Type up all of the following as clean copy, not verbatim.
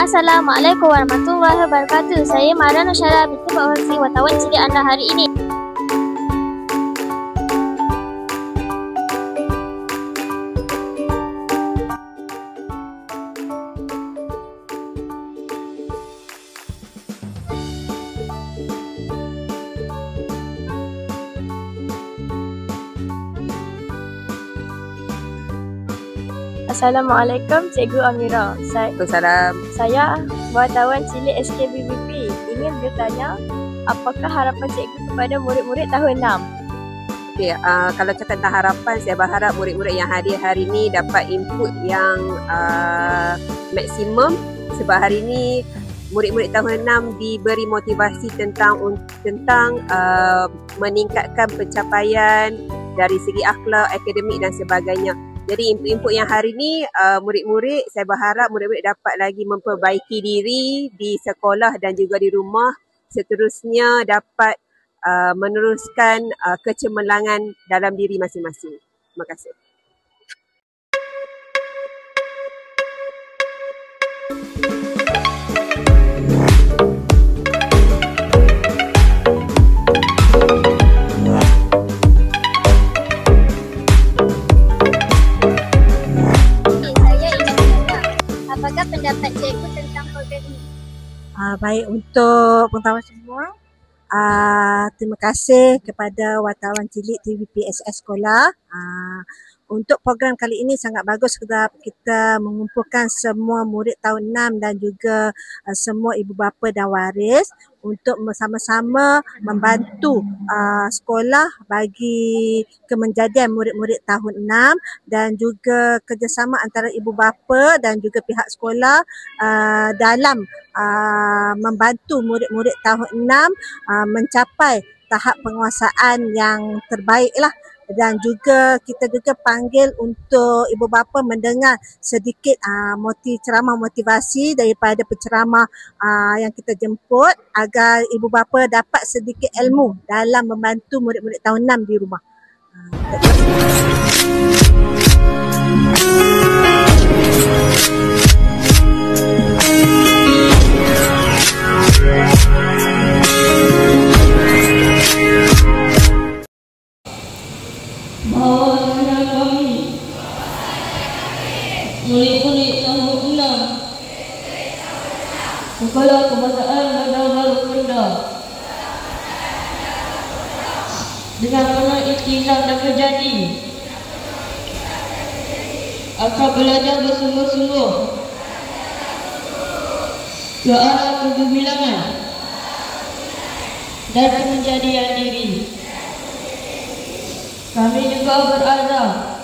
Assalamualaikum warahmatullahi wabarakatuh. Saya Mara Nusyara binti Pak Horsi, wartawan cilik anda hari ini. Assalamualaikum Cikgu Amira. Saya wartawan cilik SKBVP. Ingin bertanya, apakah harapan cikgu kepada murid-murid tahun 6? Okey, kalau cakap tentang harapan, saya berharap murid-murid yang hadir hari ini dapat input yang maksimum, sebab hari ini murid-murid tahun 6 diberi motivasi tentang meningkatkan pencapaian dari segi akhlak, akademik dan sebagainya. Jadi input yang hari ni murid-murid, saya berharap murid-murid dapat lagi memperbaiki diri di sekolah dan juga di rumah. Seterusnya dapat meneruskan kecemerlangan dalam diri masing-masing. Terima kasih. Apakah pendapat cikgu tentang program ini? Baik, untuk pengetahuan semua, terima kasih kepada wartawan cilik TVPSS Sekolah. Untuk program kali ini sangat bagus sebab kita mengumpulkan semua murid tahun 6 dan juga semua ibu bapa dan waris untuk bersama-sama membantu sekolah bagi kemenjadian murid-murid tahun 6 dan juga kerjasama antara ibu bapa dan juga pihak sekolah dalam membantu murid-murid tahun 6 mencapai tahap penguasaan yang terbaiklah. Dan juga kita juga panggil untuk ibu bapa mendengar sedikit ceramah motivasi daripada penceramah yang kita jemput agar ibu bapa dapat sedikit ilmu dalam membantu murid-murid tahun 6 di rumah. Bahawasanya kami murid-murid tahun 6 Sekolah Kebangsaan Bandar Baru Kedah dengan penuh ikhtiar dan berjanji akan belajar bersungguh-sungguh ke arah kegemilangan dan kemenjadian diri. Kami juga berazam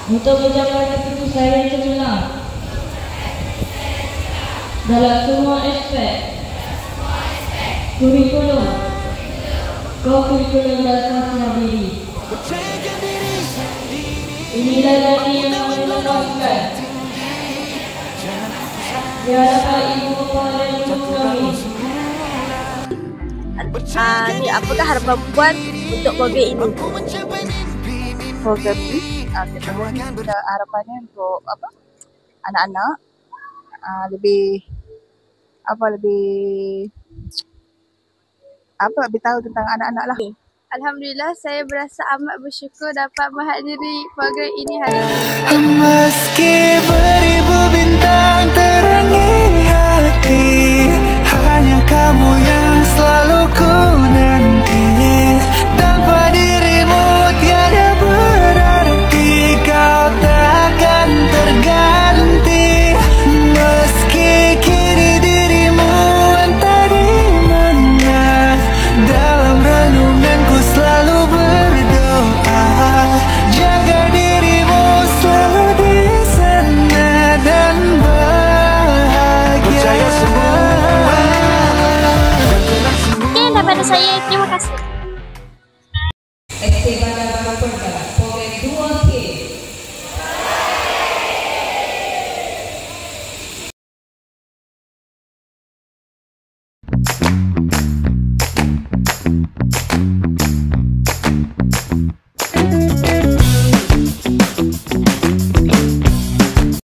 untuk mencapai keputusan yang cemerlang dalam semua aspek kurikulum, kurikulum dan sosial diri. Inilah nanti yang kami lakukan di hadapan ibu bapa dan guru kami. Apakah harapan puan untuk program ini? Program ini kita harapannya untuk anak-anak lebih tahu tentang anak-anak lah. Alhamdulillah, saya berasa amat bersyukur dapat menghadiri program ini hari ini. Meski beribu bintang